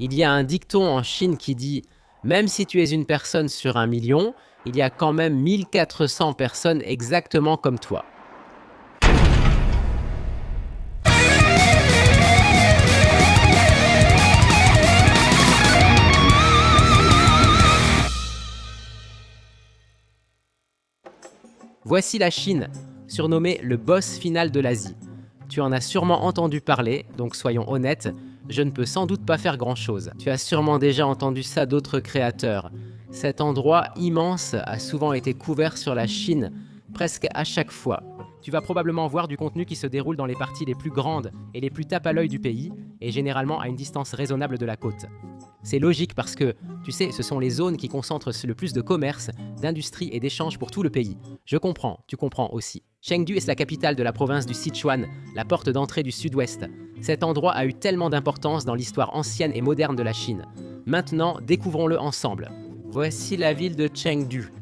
Il y a un dicton en Chine qui dit « Même si tu es une personne sur 1 million, il y a quand même 1400 personnes exactement comme toi. » Voici la Chine, surnommée le boss final de l'Asie. Tu en as sûrement entendu parler, donc soyons honnêtes, je ne peux sans doute pas faire grand-chose. Tu as sûrement déjà entendu ça d'autres créateurs. Cet endroit immense a souvent été couvert sur la Chine, presque à chaque fois. Tu vas probablement voir du contenu qui se déroule dans les parties les plus grandes et les plus tape à l'œil du pays, et généralement à une distance raisonnable de la côte. C'est logique parce que, tu sais, ce sont les zones qui concentrent le plus de commerce, d'industrie et d'échanges pour tout le pays. Je comprends, tu comprends aussi. Chengdu est la capitale de la province du Sichuan, la porte d'entrée du sud-ouest. Cet endroit a eu tellement d'importance dans l'histoire ancienne et moderne de la Chine. Maintenant, découvrons-le ensemble. Voici la ville de Chengdu.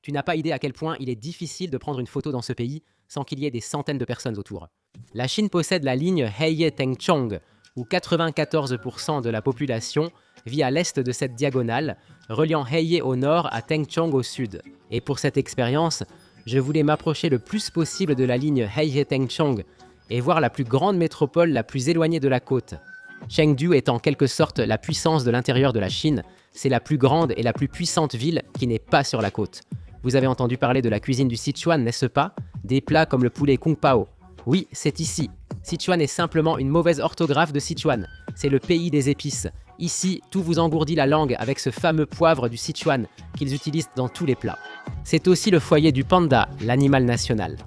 Tu n'as pas idée à quel point il est difficile de prendre une photo dans ce pays sans qu'il y ait des centaines de personnes autour. La Chine possède la ligne Heye-Tengchong, où 94% de la population vit à l'est de cette diagonale, reliant Heye au nord à Tengchong au sud. Et pour cette expérience, je voulais m'approcher le plus possible de la ligne Heye-Tengchong et voir la plus grande métropole la plus éloignée de la côte. Chengdu est en quelque sorte la puissance de l'intérieur de la Chine. C'est la plus grande et la plus puissante ville qui n'est pas sur la côte. Vous avez entendu parler de la cuisine du Sichuan, n'est-ce pas? Des plats comme le poulet Kung Pao. Oui, c'est ici. Sichuan est simplement une mauvaise orthographe de Sichuan. C'est le pays des épices. Ici, tout vous engourdit la langue avec ce fameux poivre du Sichuan qu'ils utilisent dans tous les plats. C'est aussi le foyer du panda, l'animal national.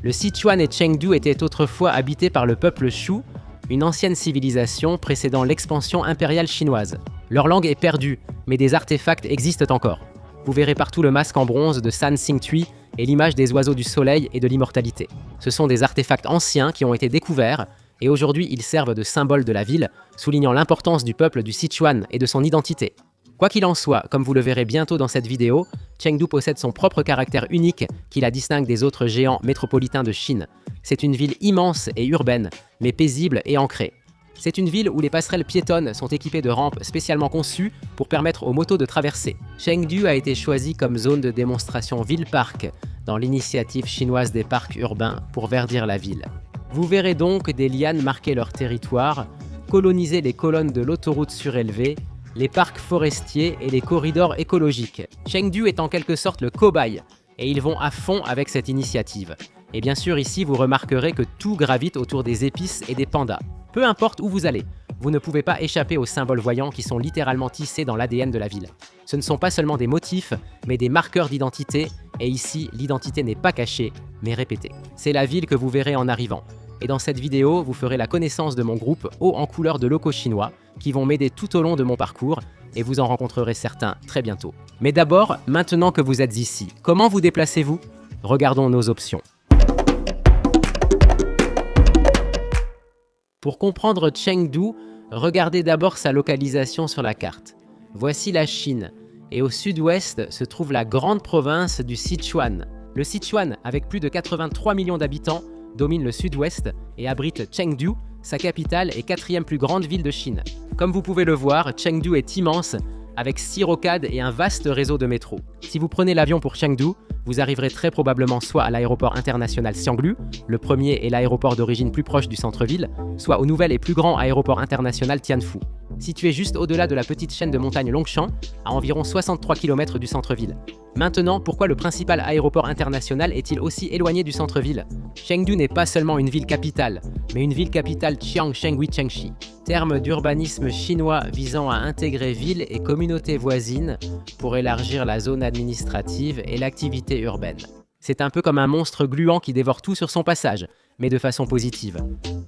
Le Sichuan et Chengdu étaient autrefois habités par le peuple Shu, une ancienne civilisation précédant l'expansion impériale chinoise. Leur langue est perdue, mais des artefacts existent encore. Vous verrez partout le masque en bronze de San Xingtui et l'image des oiseaux du soleil et de l'immortalité. Ce sont des artefacts anciens qui ont été découverts et aujourd'hui ils servent de symbole de la ville, soulignant l'importance du peuple du Sichuan et de son identité. Quoi qu'il en soit, comme vous le verrez bientôt dans cette vidéo, Chengdu possède son propre caractère unique qui la distingue des autres géants métropolitains de Chine. C'est une ville immense et urbaine, mais paisible et ancrée. C'est une ville où les passerelles piétonnes sont équipées de rampes spécialement conçues pour permettre aux motos de traverser. Chengdu a été choisi comme zone de démonstration ville-parc dans l'initiative chinoise des parcs urbains pour verdir la ville. Vous verrez donc des lianes marquer leur territoire, coloniser les colonnes de l'autoroute surélevée, les parcs forestiers et les corridors écologiques. Chengdu est en quelque sorte le cobaye et ils vont à fond avec cette initiative. Et bien sûr ici vous remarquerez que tout gravite autour des épices et des pandas. Peu importe où vous allez, vous ne pouvez pas échapper aux symboles voyants qui sont littéralement tissés dans l'ADN de la ville. Ce ne sont pas seulement des motifs, mais des marqueurs d'identité, et ici, l'identité n'est pas cachée, mais répétée. C'est la ville que vous verrez en arrivant. Et dans cette vidéo, vous ferez la connaissance de mon groupe haut en couleur de locaux chinois, qui vont m'aider tout au long de mon parcours, et vous en rencontrerez certains très bientôt. Mais d'abord, maintenant que vous êtes ici, comment vous déplacez-vous? Regardons nos options. Pour comprendre Chengdu, regardez d'abord sa localisation sur la carte. Voici la Chine, et au sud-ouest se trouve la grande province du Sichuan. Le Sichuan, avec plus de 83 millions d'habitants, domine le sud-ouest et abrite Chengdu, sa capitale et 4e plus grande ville de Chine. Comme vous pouvez le voir, Chengdu est immense, avec 6 rocades et un vaste réseau de métro. Si vous prenez l'avion pour Chengdu, vous arriverez très probablement soit à l'aéroport international Xianglu, le premier et l'aéroport d'origine plus proche du centre-ville, soit au nouvel et plus grand aéroport international Tianfu. Situé juste au-delà de la petite chaîne de montagnes Longshan, à environ 63 km du centre-ville. Maintenant, pourquoi le principal aéroport international est-il aussi éloigné du centre-ville? Chengdu n'est pas seulement une ville capitale, mais une ville capitale Chiang-Chenghui-Chengxi, terme d'urbanisme chinois visant à intégrer villes et communautés voisines pour élargir la zone administrative et l'activité urbaine. C'est un peu comme un monstre gluant qui dévore tout sur son passage, mais de façon positive.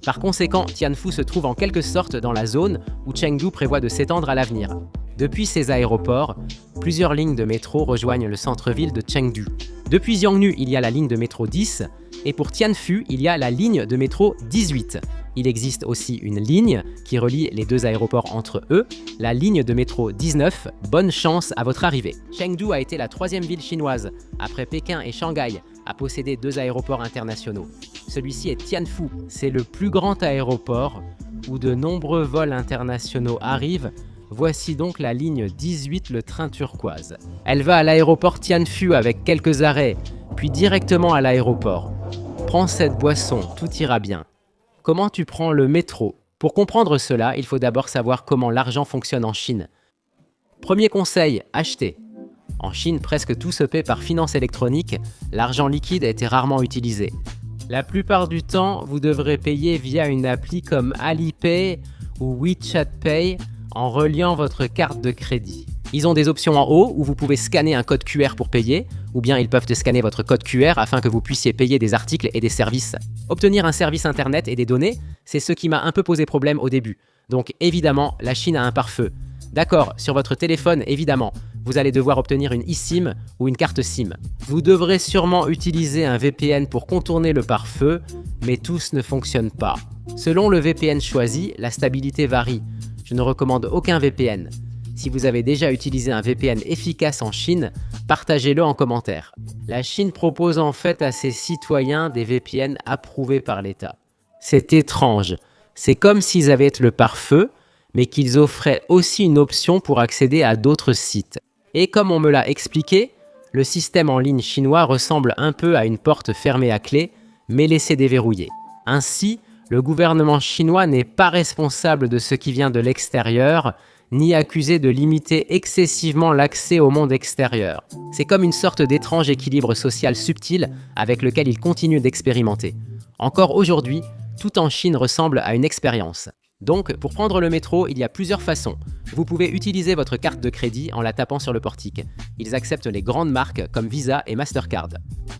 Par conséquent, Tianfu se trouve en quelque sorte dans la zone où Chengdu prévoit de s'étendre à l'avenir. Depuis ces aéroports, plusieurs lignes de métro rejoignent le centre-ville de Chengdu. Depuis Yangnu, il y a la ligne de métro 10, et pour Tianfu, il y a la ligne de métro 18. Il existe aussi une ligne qui relie les deux aéroports entre eux, la ligne de métro 19. Bonne chance à votre arrivée. Chengdu a été la troisième ville chinoise, après Pékin et Shanghai, à posséder deux aéroports internationaux. Celui-ci est Tianfu. C'est le plus grand aéroport où de nombreux vols internationaux arrivent. Voici donc la ligne 18, le train turquoise. Elle va à l'aéroport Tianfu avec quelques arrêts, puis directement à l'aéroport. Prends cette boisson, tout ira bien. Comment tu prends le métro? Pour comprendre cela, il faut d'abord savoir comment l'argent fonctionne en Chine. Premier conseil, acheter. En Chine, presque tout se paie par finance électronique, l'argent liquide était rarement utilisé. La plupart du temps, vous devrez payer via une appli comme Alipay ou WeChat Pay en reliant votre carte de crédit. Ils ont des options en haut où vous pouvez scanner un code QR pour payer, ou bien ils peuvent te scanner votre code QR afin que vous puissiez payer des articles et des services. Obtenir un service internet et des données, c'est ce qui m'a un peu posé problème au début. Donc évidemment, la Chine a un pare-feu. D'accord, sur votre téléphone, évidemment, vous allez devoir obtenir une eSIM ou une carte SIM. Vous devrez sûrement utiliser un VPN pour contourner le pare-feu, mais tous ne fonctionnent pas. Selon le VPN choisi, la stabilité varie. Je ne recommande aucun VPN. Si vous avez déjà utilisé un VPN efficace en Chine, partagez-le en commentaire. La Chine propose en fait à ses citoyens des VPN approuvés par l'État. C'est étrange. C'est comme s'ils avaient le pare-feu, mais qu'ils offraient aussi une option pour accéder à d'autres sites. Et comme on me l'a expliqué, le système en ligne chinois ressemble un peu à une porte fermée à clé, mais laissée déverrouillée. Ainsi, le gouvernement chinois n'est pas responsable de ce qui vient de l'extérieur, ni accusé de limiter excessivement l'accès au monde extérieur. C'est comme une sorte d'étrange équilibre social subtil avec lequel il continue d'expérimenter. Encore aujourd'hui, tout en Chine ressemble à une expérience. Donc, pour prendre le métro, il y a plusieurs façons. Vous pouvez utiliser votre carte de crédit en la tapant sur le portique. Ils acceptent les grandes marques comme Visa et Mastercard.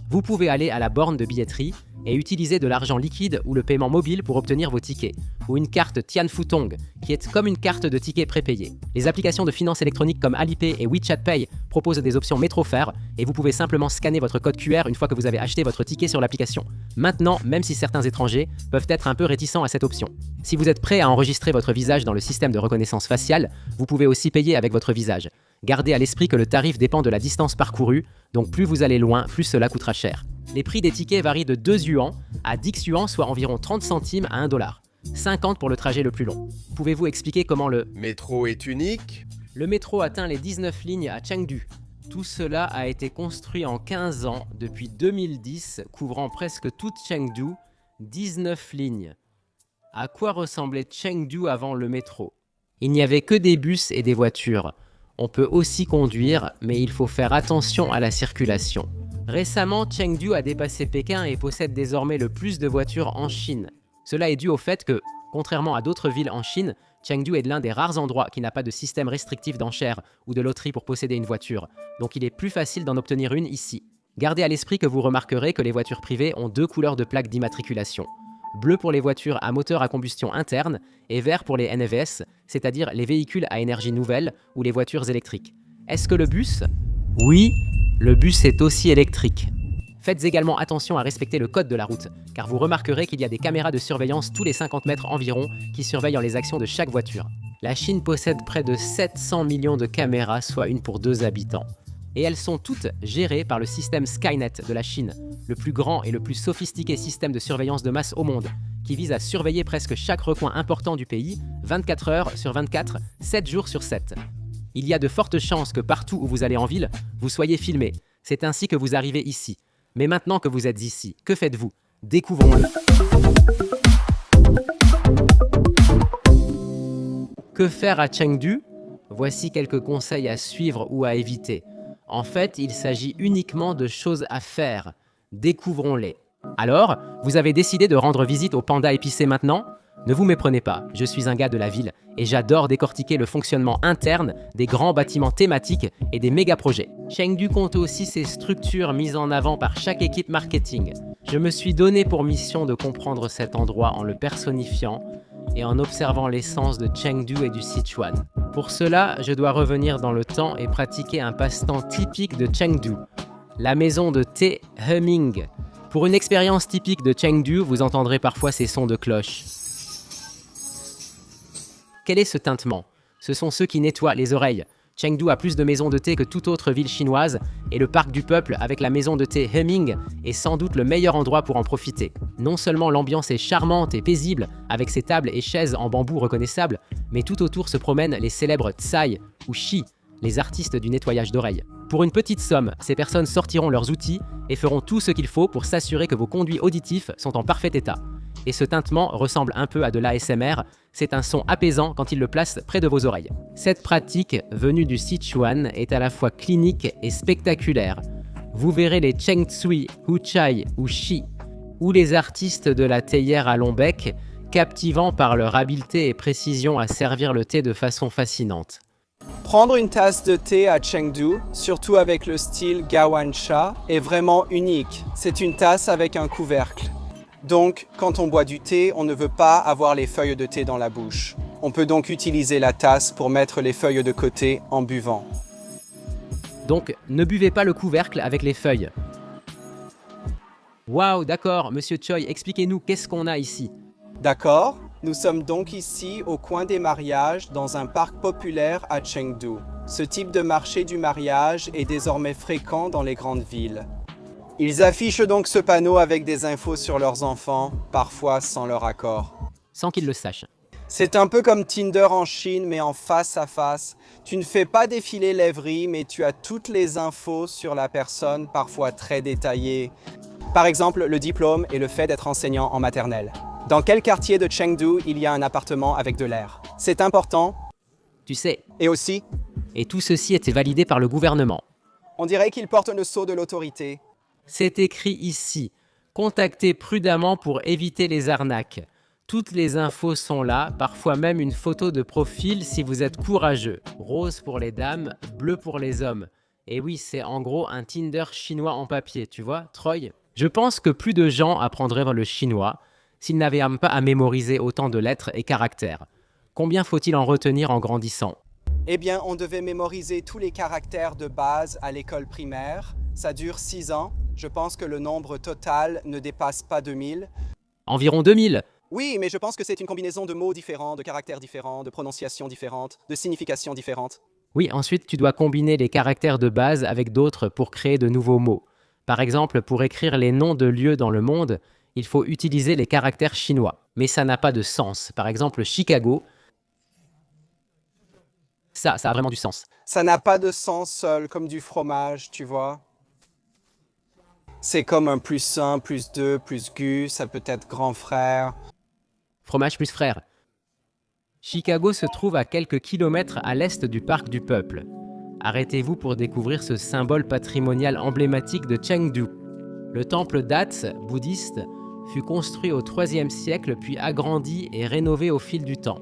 Vous pouvez aller à la borne de billetterie et utiliser de l'argent liquide ou le paiement mobile pour obtenir vos tickets, ou une carte Tianfutong, qui est comme une carte de ticket prépayée. Les applications de finance électronique comme Alipay et WeChat Pay proposent des options métro-faire, et vous pouvez simplement scanner votre code QR une fois que vous avez acheté votre ticket sur l'application. Maintenant, même si certains étrangers peuvent être un peu réticents à cette option. Si vous êtes prêt à enregistrer votre visage dans le système de reconnaissance faciale, vous pouvez aussi payer avec votre visage. Gardez à l'esprit que le tarif dépend de la distance parcourue, donc plus vous allez loin, plus cela coûtera cher. Les prix des tickets varient de 2 yuans à 10 yuans, soit environ 30 centimes à 1 $. 50 pour le trajet le plus long. Pouvez-vous expliquer comment le métro est unique? Le métro atteint les 19 lignes à Chengdu. Tout cela a été construit en 15 ans, depuis 2010, couvrant presque toute Chengdu, 19 lignes. À quoi ressemblait Chengdu avant le métro? Il n'y avait que des bus et des voitures. On peut aussi conduire, mais il faut faire attention à la circulation. Récemment, Chengdu a dépassé Pékin et possède désormais le plus de voitures en Chine. Cela est dû au fait que, contrairement à d'autres villes en Chine, Chengdu est l'un des rares endroits qui n'a pas de système restrictif d'enchères ou de loterie pour posséder une voiture, donc il est plus facile d'en obtenir une ici. Gardez à l'esprit que vous remarquerez que les voitures privées ont 2 couleurs de plaques d'immatriculation. Bleu pour les voitures à moteur à combustion interne et vert pour les NEVs, c'est-à-dire les véhicules à énergie nouvelle ou les voitures électriques. Est-ce que le bus? Oui, le bus est aussi électrique. Faites également attention à respecter le code de la route, car vous remarquerez qu'il y a des caméras de surveillance tous les 50 mètres environ qui surveillent les actions de chaque voiture. La Chine possède près de 700 millions de caméras, soit une pour 2 habitants. Et elles sont toutes gérées par le système Skynet de la Chine, le plus grand et le plus sophistiqué système de surveillance de masse au monde, qui vise à surveiller presque chaque recoin important du pays, 24 heures sur 24, 7 jours sur 7. Il y a de fortes chances que partout où vous allez en ville, vous soyez filmé. C'est ainsi que vous arrivez ici. Mais maintenant que vous êtes ici, que faites-vous? Découvrons-le. Que faire à Chengdu? Voici quelques conseils à suivre ou à éviter. En fait, il s'agit uniquement de choses à faire. Découvrons-les. Alors, vous avez décidé de rendre visite au panda épicé maintenant? Ne vous méprenez pas, je suis un gars de la ville et j'adore décortiquer le fonctionnement interne des grands bâtiments thématiques et des méga-projets. Chengdu compte aussi ses structures mises en avant par chaque équipe marketing. Je me suis donné pour mission de comprendre cet endroit en le personnifiant et en observant l'essence de Chengdu et du Sichuan. Pour cela, je dois revenir dans le temps et pratiquer un passe-temps typique de Chengdu, la maison de thé Heming. Pour une expérience typique de Chengdu, vous entendrez parfois ces sons de cloche. Quel est ce tintement? Ce sont ceux qui nettoient les oreilles. Chengdu a plus de maisons de thé que toute autre ville chinoise et le parc du peuple avec la maison de thé Heming est sans doute le meilleur endroit pour en profiter. Non seulement l'ambiance est charmante et paisible avec ses tables et chaises en bambou reconnaissables, mais tout autour se promènent les célèbres Tsai ou Shi, les artistes du nettoyage d'oreilles. Pour une petite somme, ces personnes sortiront leurs outils et feront tout ce qu'il faut pour s'assurer que vos conduits auditifs sont en parfait état. Et ce tintement ressemble un peu à de l'ASMR, c'est un son apaisant quand il le place près de vos oreilles. Cette pratique, venue du Sichuan, est à la fois clinique et spectaculaire. Vous verrez les Cheng Tsui, Hu Chai ou Shi, ou les artistes de la théière à long bec, captivant par leur habileté et précision à servir le thé de façon fascinante. Prendre une tasse de thé à Chengdu, surtout avec le style Gawansha, est vraiment unique. C'est une tasse avec un couvercle. Donc, quand on boit du thé, on ne veut pas avoir les feuilles de thé dans la bouche. On peut donc utiliser la tasse pour mettre les feuilles de côté en buvant. Donc, ne buvez pas le couvercle avec les feuilles. Waouh, d'accord, Monsieur Choi, expliquez-nous qu'est-ce qu'on a ici. D'accord? Nous sommes donc ici au coin des mariages dans un parc populaire à Chengdu. Ce type de marché du mariage est désormais fréquent dans les grandes villes. Ils affichent donc ce panneau avec des infos sur leurs enfants, parfois sans leur accord. Sans qu'ils le sachent. C'est un peu comme Tinder en Chine, mais en face à face. Tu ne fais pas défiler l'Evry, mais tu as toutes les infos sur la personne, parfois très détaillées. Par exemple, le diplôme et le fait d'être enseignant en maternelle. Dans quel quartier de Chengdu il y a un appartement avec de l'air? C'est important. Tu sais. Et aussi, Et tout ceci était validé par le gouvernement. on dirait qu'ils portent le sceau de l'autorité. C'est écrit ici. Contactez prudemment pour éviter les arnaques. Toutes les infos sont là, parfois même une photo de profil si vous êtes courageux. Rose pour les dames, bleu pour les hommes. Et oui, c'est en gros un Tinder chinois en papier, tu vois, Troy? Je pense que plus de gens apprendraient le chinois s'ils n'avaient pas à mémoriser autant de lettres et caractères. Combien faut-il en retenir en grandissant? Eh bien, on devait mémoriser tous les caractères de base à l'école primaire. Ça dure 6 ans. Je pense que le nombre total ne dépasse pas 2000. Environ 2000. Oui, mais je pense que c'est une combinaison de mots différents, de caractères différents, de prononciations différentes, de significations différentes. Oui, ensuite tu dois combiner les caractères de base avec d'autres pour créer de nouveaux mots. Par exemple, pour écrire les noms de lieux dans le monde, il faut utiliser les caractères chinois. Mais ça n'a pas de sens. Par exemple, Chicago, ça a vraiment du sens. Ça n'a pas de sens seul, comme du fromage, tu vois. C'est comme un plus 1, plus 2, plus gu, ça peut être grand frère. Fromage plus frère. Chicago se trouve à quelques kilomètres à l'est du parc du peuple. Arrêtez-vous pour découvrir ce symbole patrimonial emblématique de Chengdu. Le temple Dats, bouddhiste, fut construit au IIIe siècle puis agrandi et rénové au fil du temps.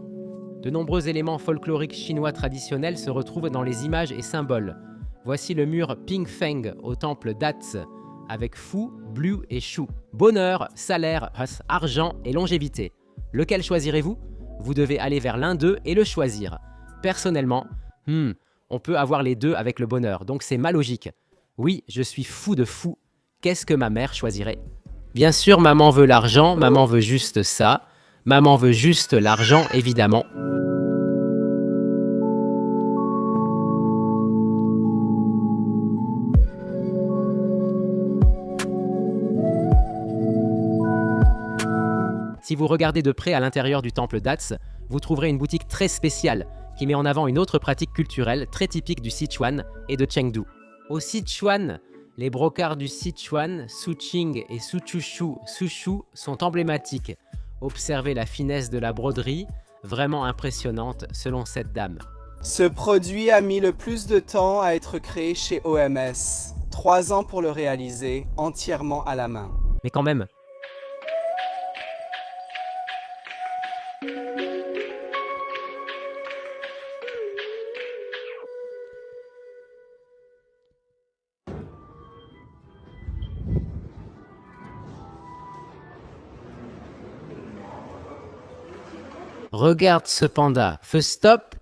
De nombreux éléments folkloriques chinois traditionnels se retrouvent dans les images et symboles. Voici le mur Pingfeng au temple Dats, avec Fu, Blue et Shu. Bonheur, salaire, argent et longévité. Lequel choisirez-vous? Vous devez aller vers l'un d'eux et le choisir. Personnellement, on peut avoir les deux avec le bonheur, donc c'est ma logique. Oui, je suis fou de fou. Qu'est-ce que ma mère choisirait? Bien sûr, maman veut l'argent, maman veut juste ça. Maman veut juste l'argent, évidemment. Si vous regardez de près à l'intérieur du temple Dats, vous trouverez une boutique très spéciale qui met en avant une autre pratique culturelle très typique du Sichuan et de Chengdu. Au Sichuan, les brocarts du Sichuan, Suqing et Suchushu, Sushu sont emblématiques. Observez la finesse de la broderie, vraiment impressionnante selon cette dame. Ce produit a mis le plus de temps à être créé chez OMS. 3 ans pour le réaliser, entièrement à la main. Mais quand même. Regarde ce panda. Feu stop.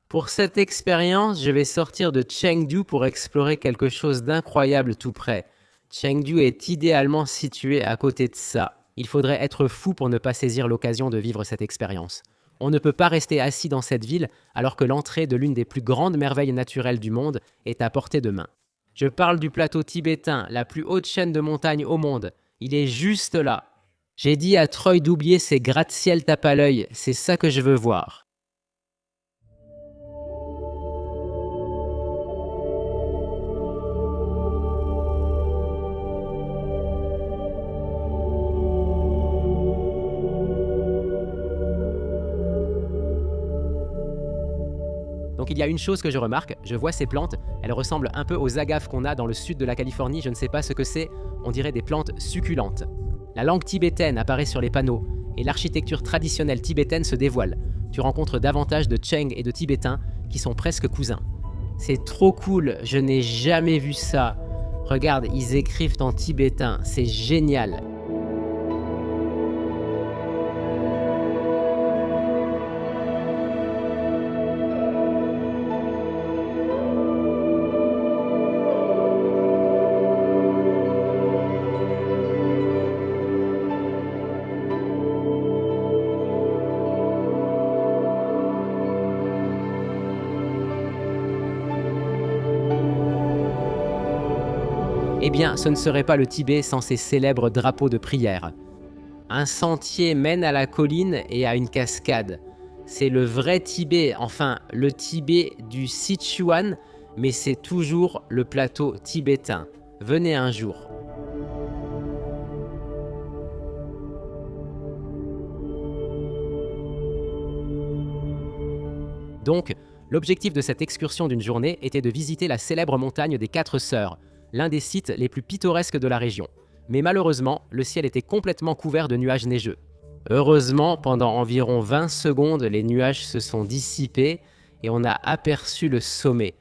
Pour cette expérience, je vais sortir de Chengdu pour explorer quelque chose d'incroyable tout près. Chengdu est idéalement situé à côté de ça. Il faudrait être fou pour ne pas saisir l'occasion de vivre cette expérience. On ne peut pas rester assis dans cette ville alors que l'entrée de l'une des plus grandes merveilles naturelles du monde est à portée de main. Je parle du plateau tibétain, la plus haute chaîne de montagnes au monde. Il est juste là. J'ai dit à Troy d'oublier ces gratte-ciel tape à l'œil, c'est ça que je veux voir. Donc il y a une chose que je remarque, je vois ces plantes, elles ressemblent un peu aux agaves qu'on a dans le sud de la Californie, je ne sais pas ce que c'est, on dirait des plantes succulentes. La langue tibétaine apparaît sur les panneaux, et l'architecture traditionnelle tibétaine se dévoile. Tu rencontres davantage de Cheng et de Tibétains qui sont presque cousins. C'est trop cool, je n'ai jamais vu ça. Regarde, ils écrivent en tibétain, c'est génial. Eh bien, ce ne serait pas le Tibet sans ses célèbres drapeaux de prière. Un sentier mène à la colline et à une cascade. C'est le vrai Tibet, enfin le Tibet du Sichuan, mais c'est toujours le plateau tibétain. Venez un jour. Donc, l'objectif de cette excursion d'une journée était de visiter la célèbre montagne des Quatre Sœurs, l'un des sites les plus pittoresques de la région. Mais malheureusement, le ciel était complètement couvert de nuages neigeux. Heureusement, pendant environ 20 secondes, les nuages se sont dissipés et on a aperçu le sommet.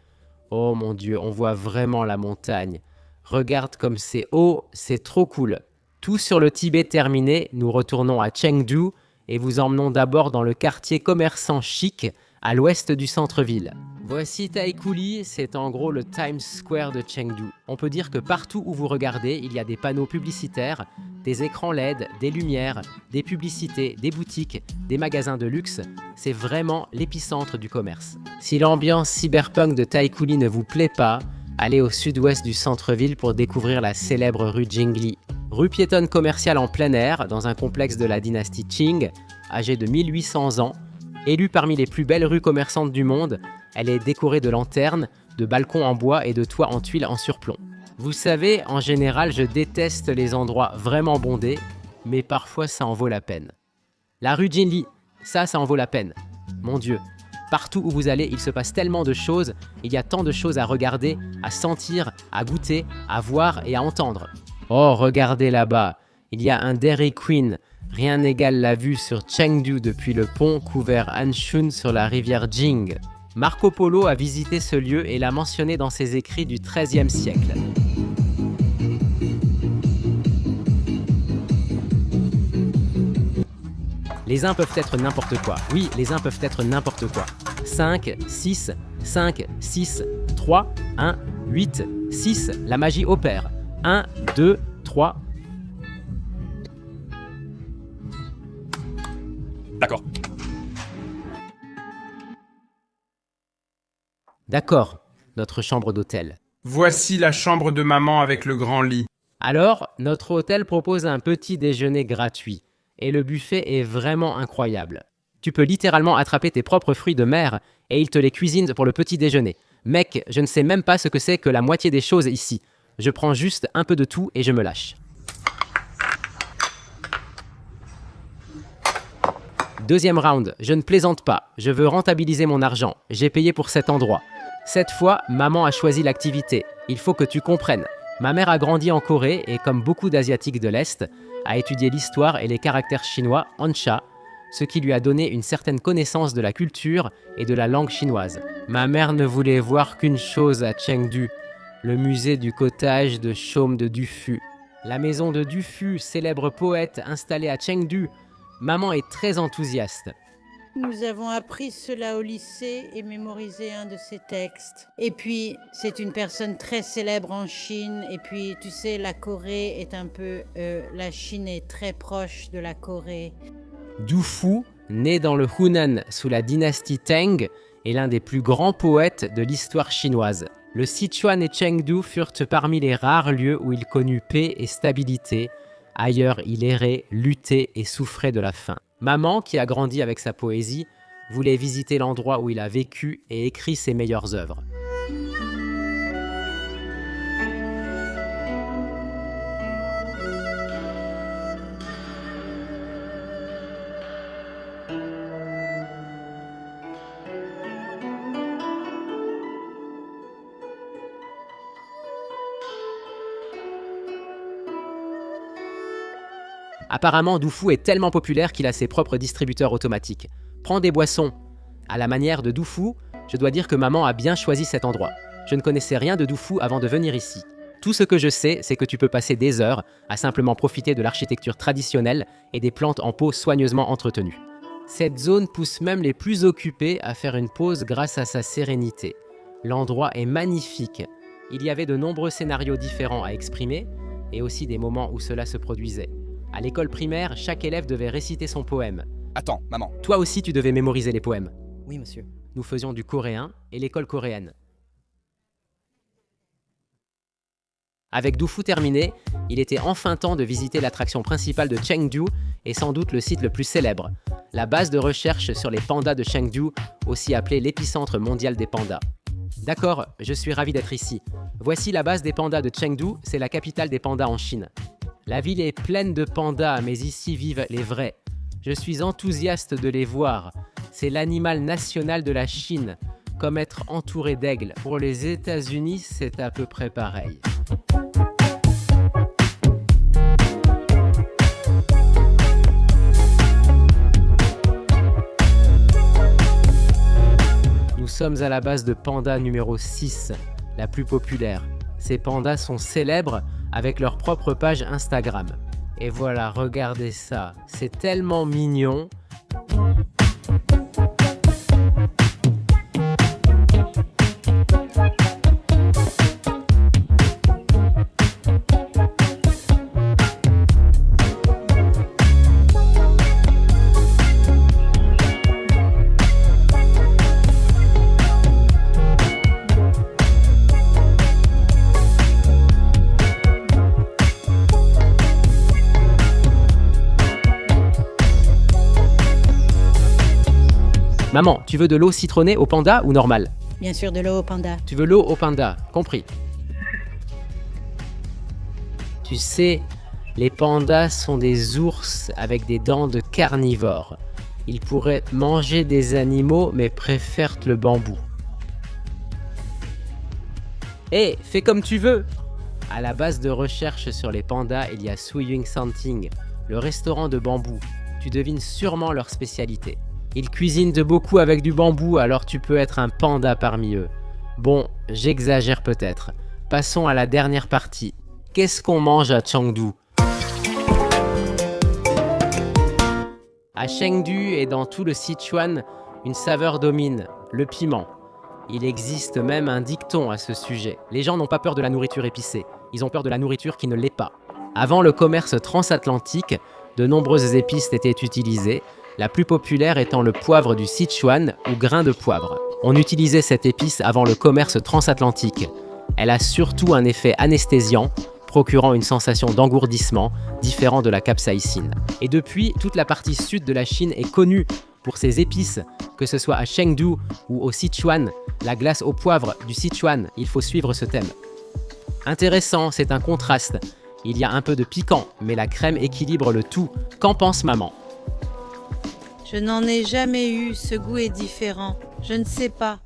Oh mon Dieu, on voit vraiment la montagne. Regarde comme c'est haut, c'est trop cool. Tout sur le Tibet terminé, nous retournons à Chengdu et vous emmenons d'abord dans le quartier commerçant chic, à l'ouest du centre-ville. Voici Taikuli, c'est en gros le Times Square de Chengdu. On peut dire que partout où vous regardez, il y a des panneaux publicitaires, des écrans LED, des lumières, des publicités, des boutiques, des magasins de luxe. C'est vraiment l'épicentre du commerce. Si l'ambiance cyberpunk de Taikuli ne vous plaît pas, allez au sud-ouest du centre-ville pour découvrir la célèbre rue Jingli. Rue piétonne commerciale en plein air, dans un complexe de la dynastie Qing, âgée de 1800 ans. Élue parmi les plus belles rues commerçantes du monde, elle est décorée de lanternes, de balcons en bois et de toits en tuiles en surplomb. Vous savez, en général, je déteste les endroits vraiment bondés, mais parfois ça en vaut la peine. La rue Jinli, ça en vaut la peine. Mon Dieu, partout où vous allez, il se passe tellement de choses, il y a tant de choses à regarder, à sentir, à goûter, à voir et à entendre. Oh, regardez là-bas, il y a un Dairy Queen. Rien n'égale la vue sur Chengdu depuis le pont couvert Hanshun sur la rivière Jing. Marco Polo a visité ce lieu et l'a mentionné dans ses écrits du XIIIe siècle. Les uns peuvent être n'importe quoi. Oui, les uns peuvent être n'importe quoi. 5, 6, 5, 6, 3, 1, 8, 6, la magie opère. 1, 2, 3... D'accord. D'accord, notre chambre d'hôtel. Voici la chambre de maman avec le grand lit. Alors, notre hôtel propose un petit déjeuner gratuit. Et le buffet est vraiment incroyable. Tu peux littéralement attraper tes propres fruits de mer et ils te les cuisinent pour le petit déjeuner. Mec, je ne sais même pas ce que c'est que la moitié des choses ici. Je prends juste un peu de tout et je me lâche. Deuxième round, je ne plaisante pas, je veux rentabiliser mon argent, j'ai payé pour cet endroit. Cette fois, maman a choisi l'activité, il faut que tu comprennes. Ma mère a grandi en Corée et comme beaucoup d'Asiatiques de l'Est, a étudié l'histoire et les caractères chinois Hanja, ce qui lui a donné une certaine connaissance de la culture et de la langue chinoise. Ma mère ne voulait voir qu'une chose à Chengdu, le musée du cottage de Chaume de Dufus. La maison de Dufus, célèbre poète installée à Chengdu. Maman est très enthousiaste. Nous avons appris cela au lycée et mémorisé un de ses textes. Et puis, c'est une personne très célèbre en Chine. Et puis, tu sais, la Corée est un peu... la Chine est très proche de la Corée. Dufu, né dans le Hunan sous la dynastie Tang, est l'un des plus grands poètes de l'histoire chinoise. Le Sichuan et Chengdu furent parmi les rares lieux où il connut paix et stabilité. Ailleurs, il errait, luttait et souffrait de la faim. Maman, qui a grandi avec sa poésie, voulait visiter l'endroit où il a vécu et écrit ses meilleures œuvres. Apparemment, Dufu est tellement populaire qu'il a ses propres distributeurs automatiques. Prends des boissons. À la manière de Dufu, je dois dire que maman a bien choisi cet endroit. Je ne connaissais rien de Dufu avant de venir ici. Tout ce que je sais, c'est que tu peux passer des heures à simplement profiter de l'architecture traditionnelle et des plantes en pot soigneusement entretenues. Cette zone pousse même les plus occupés à faire une pause grâce à sa sérénité. L'endroit est magnifique. Il y avait de nombreux scénarios différents à exprimer et aussi des moments où cela se produisait. À l'école primaire, chaque élève devait réciter son poème. Attends, maman. Toi aussi, tu devais mémoriser les poèmes. Oui, monsieur. Nous faisions du coréen et l'école coréenne. Avec Dufu terminé, il était enfin temps de visiter l'attraction principale de Chengdu et sans doute le site le plus célèbre, la base de recherche sur les pandas de Chengdu, aussi appelée l'épicentre mondial des pandas. D'accord, je suis ravi d'être ici. Voici la base des pandas de Chengdu, c'est la capitale des pandas en Chine. La ville est pleine de pandas, mais ici vivent les vrais. Je suis enthousiaste de les voir. C'est l'animal national de la Chine, comme être entouré d'aigles. Pour les États-Unis, c'est à peu près pareil. Nous sommes à la base de panda numéro 6, la plus populaire. Ces pandas sont célèbres avec leur propre page Instagram. Et voilà, regardez ça, c'est tellement mignon. Maman, tu veux de l'eau citronnée au panda ou normale? Bien sûr, de l'eau au panda. Tu veux l'eau au panda, compris. Tu sais, les pandas sont des ours avec des dents de carnivores. Ils pourraient manger des animaux mais préfèrent le bambou. Hé, fais comme tu veux! À la base de recherche sur les pandas, il y a Suying Santing, le restaurant de bambou. Tu devines sûrement leur spécialité. Ils cuisinent de beaucoup avec du bambou, alors tu peux être un panda parmi eux. Bon, j'exagère peut-être. Passons à la dernière partie. Qu'est-ce qu'on mange à Chengdu? À Chengdu et dans tout le Sichuan, une saveur domine, le piment. Il existe même un dicton à ce sujet. Les gens n'ont pas peur de la nourriture épicée, ils ont peur de la nourriture qui ne l'est pas. Avant le commerce transatlantique, de nombreuses épices étaient utilisées, la plus populaire étant le poivre du Sichuan ou grain de poivre. On utilisait cette épice avant le commerce transatlantique. Elle a surtout un effet anesthésiant, procurant une sensation d'engourdissement différent de la capsaïcine. Et depuis, toute la partie sud de la Chine est connue pour ses épices, que ce soit à Chengdu ou au Sichuan, la glace au poivre du Sichuan, il faut suivre ce thème. Intéressant, c'est un contraste. Il y a un peu de piquant, mais la crème équilibre le tout. Qu'en pense maman? Je n'en ai jamais eu, ce goût est différent. Je ne sais pas.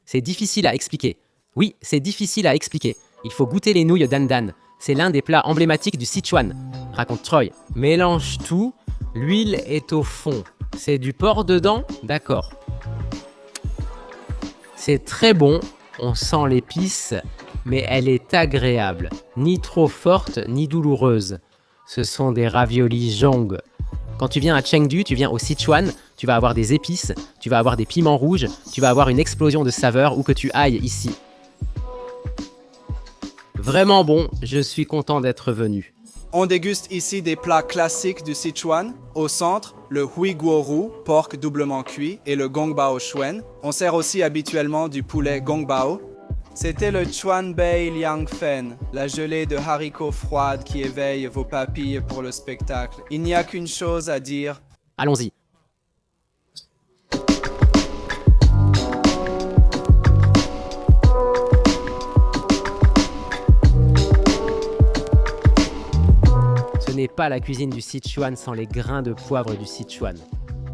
C'est difficile à expliquer. Oui, c'est difficile à expliquer. Il faut goûter les nouilles dandan. C'est l'un des plats emblématiques du Sichuan, raconte Troy. Mélange tout, l'huile est au fond. C'est du porc dedans? D'accord. C'est très bon, on sent l'épice, mais elle est agréable. Ni trop forte, ni douloureuse. Ce sont des raviolis jong. Quand tu viens à Chengdu, tu viens au Sichuan, tu vas avoir des épices, tu vas avoir des piments rouges, tu vas avoir une explosion de saveurs où que tu ailles ici. Vraiment bon, je suis content d'être venu. On déguste ici des plats classiques du Sichuan. Au centre, le hui guo roux, porc doublement cuit, et le gong bao shuen. On sert aussi habituellement du poulet gong bao. C'était le Chuan Bei Liang Fen, la gelée de haricots froides qui éveille vos papilles pour le spectacle. Il n'y a qu'une chose à dire. Allons-y. Ce n'est pas la cuisine du Sichuan sans les grains de poivre du Sichuan.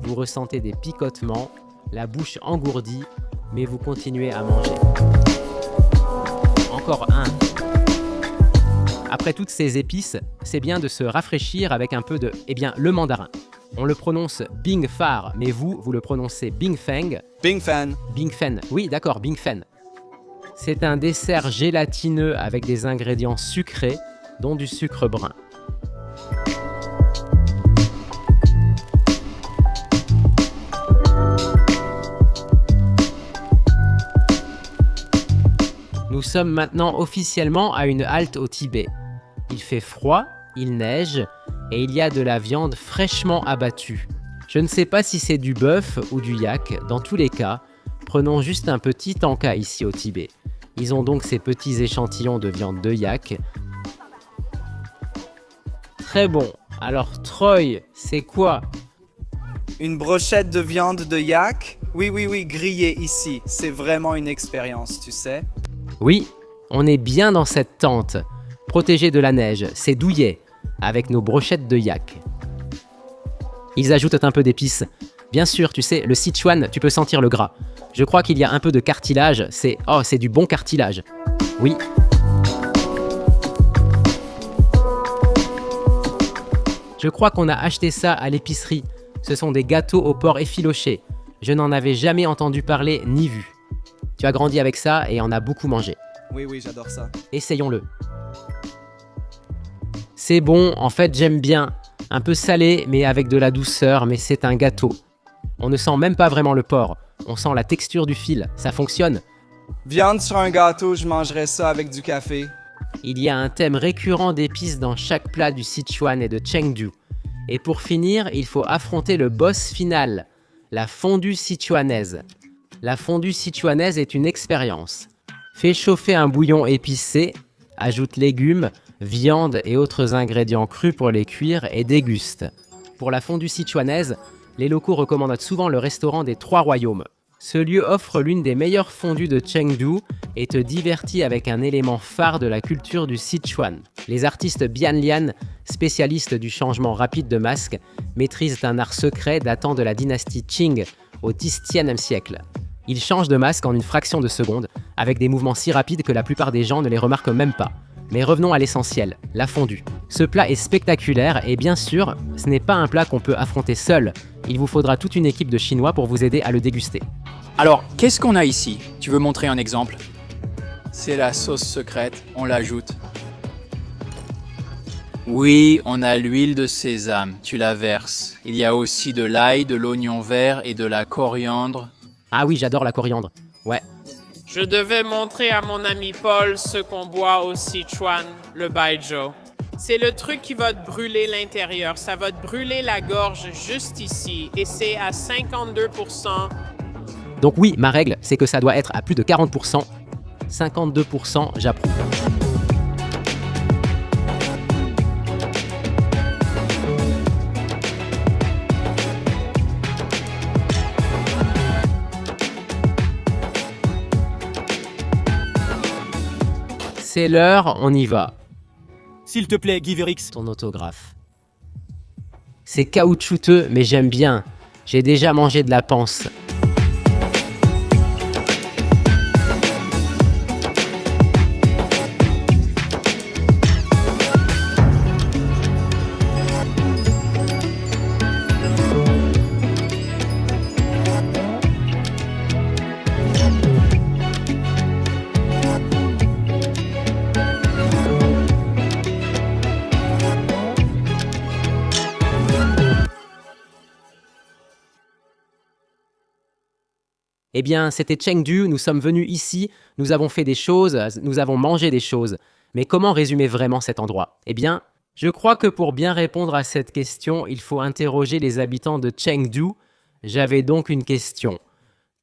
Vous ressentez des picotements, la bouche engourdie, mais vous continuez à manger. Encore un. Après toutes ces épices, c'est bien de se rafraîchir avec un peu de, le mandarin. On le prononce Bing Far, mais vous le prononcez Bing Feng. Bing Fan. Bing Fen, oui d'accord, Bing Fen. C'est un dessert gélatineux avec des ingrédients sucrés, dont du sucre brun. Nous sommes maintenant officiellement à une halte au Tibet. Il fait froid, il neige et il y a de la viande fraîchement abattue. Je ne sais pas si c'est du bœuf ou du yak, dans tous les cas, prenons juste un petit tanka ici au Tibet. Ils ont donc ces petits échantillons de viande de yak. Très bon. Alors Troy, c'est quoi? Une brochette de viande de yak? Oui, grillée ici. C'est vraiment une expérience, tu sais. Oui, on est bien dans cette tente, protégée de la neige, c'est douillet, avec nos brochettes de yak. Ils ajoutent un peu d'épices. Bien sûr, tu sais, le Sichuan, tu peux sentir le gras. Je crois qu'il y a un peu de cartilage, c'est du bon cartilage. Oui. Je crois qu'on a acheté ça à l'épicerie. Ce sont des gâteaux au porc effiloché. Je n'en avais jamais entendu parler ni vu. Tu as grandi avec ça et en as beaucoup mangé. Oui, j'adore ça. Essayons-le. C'est bon, en fait j'aime bien. Un peu salé, mais avec de la douceur, mais c'est un gâteau. On ne sent même pas vraiment le porc. On sent la texture du fil, ça fonctionne. Viande sur un gâteau, je mangerais ça avec du café. Il y a un thème récurrent d'épices dans chaque plat du Sichuan et de Chengdu. Et pour finir, il faut affronter le boss final, la fondue sichuanaise. La fondue sichuanaise est une expérience. Fais chauffer un bouillon épicé, ajoute légumes, viande et autres ingrédients crus pour les cuire et déguste. Pour la fondue sichuanaise, les locaux recommandent souvent le restaurant des Trois Royaumes. Ce lieu offre l'une des meilleures fondues de Chengdu et te divertit avec un élément phare de la culture du Sichuan. Les artistes Bian Lian, spécialistes du changement rapide de masque, maîtrisent un art secret datant de la dynastie Qing au XXe siècle. Ils changent de masque en une fraction de seconde, avec des mouvements si rapides que la plupart des gens ne les remarquent même pas. Mais revenons à l'essentiel, la fondue. Ce plat est spectaculaire et bien sûr, ce n'est pas un plat qu'on peut affronter seul. Il vous faudra toute une équipe de Chinois pour vous aider à le déguster. Alors, qu'est-ce qu'on a ici? Tu veux montrer un exemple? C'est la sauce secrète, on l'ajoute. Oui, on a l'huile de sésame, tu la verses. Il y a aussi de l'ail, de l'oignon vert et de la coriandre. Ah oui, j'adore la coriandre. Ouais. Je devais montrer à mon ami Paul ce qu'on boit au Sichuan, le baijiu. C'est le truc qui va te brûler l'intérieur. Ça va te brûler la gorge juste ici. Et c'est à 52%. Donc oui, ma règle, c'est que ça doit être à plus de 40%. 52%, j'approuve. C'est l'heure, on y va. S'il te plaît, Giverix. Ton autographe. C'est caoutchouteux, mais j'aime bien. J'ai déjà mangé de la panse. Eh bien, c'était Chengdu, nous sommes venus ici, nous avons fait des choses, nous avons mangé des choses. Mais comment résumer vraiment cet endroit? Eh bien, Je crois que pour bien répondre à cette question, il faut interroger les habitants de Chengdu. J'avais donc une question.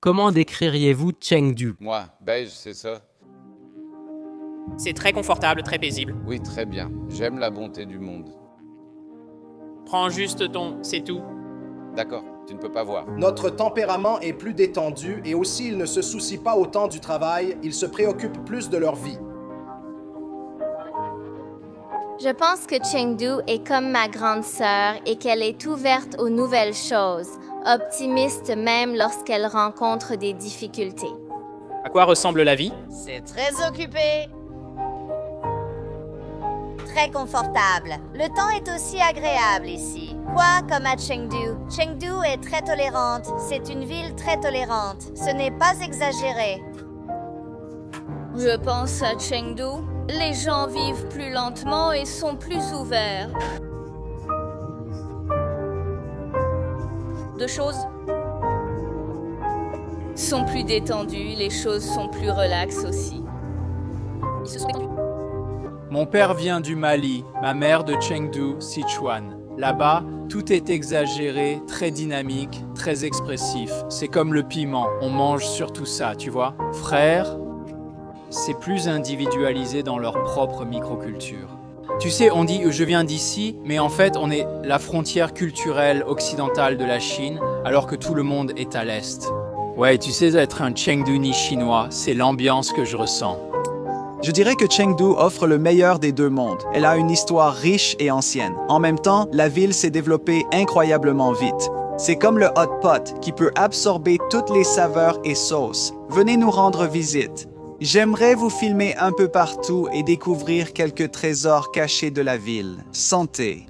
Comment décririez-vous Chengdu? Moi, beige, c'est ça? C'est très confortable, très paisible. Oui, très bien. J'aime la bonté du monde. Prends juste ton, c'est tout. D'accord, tu ne peux pas voir. Notre tempérament est plus détendu et aussi ils ne se soucient pas autant du travail, ils se préoccupent plus de leur vie. Je pense que Chengdu est comme ma grande sœur et qu'elle est ouverte aux nouvelles choses, optimiste même lorsqu'elle rencontre des difficultés. À quoi ressemble la vie? C'est très occupé. Très confortable. Le temps est aussi agréable ici. Quoi comme à Chengdu? Chengdu est très tolérante. C'est une ville très tolérante. Ce n'est pas exagéré. Je pense à Chengdu. Les gens vivent plus lentement et sont plus ouverts. Deux choses sont plus détendues, les choses sont plus relaxes aussi. Ils se sont détendus. Mon père vient du Mali, ma mère de Chengdu, Sichuan. Là-bas, tout est exagéré, très dynamique, très expressif. C'est comme le piment, on mange surtout ça, tu vois. Frère, c'est plus individualisé dans leur propre microculture. Tu sais, on dit « je viens d'ici », mais en fait, on est la frontière culturelle occidentale de la Chine, alors que tout le monde est à l'est. Ouais, tu sais, être un Chengdu-ni chinois, c'est l'ambiance que je ressens. Je dirais que Chengdu offre le meilleur des deux mondes. Elle a une histoire riche et ancienne. En même temps, la ville s'est développée incroyablement vite. C'est comme le hot pot qui peut absorber toutes les saveurs et sauces. Venez nous rendre visite. J'aimerais vous filmer un peu partout et découvrir quelques trésors cachés de la ville. Santé!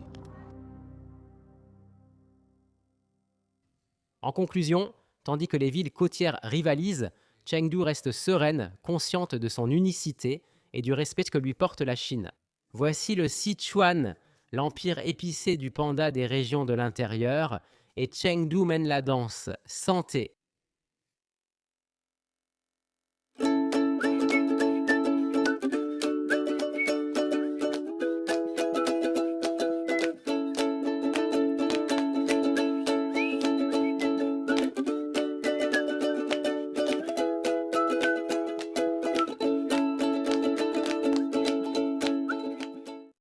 En conclusion, tandis que les villes côtières rivalisent, Chengdu reste sereine, consciente de son unicité et du respect que lui porte la Chine. Voici le Sichuan, l'empire épicé du panda des régions de l'intérieur, et Chengdu mène la danse. Santé!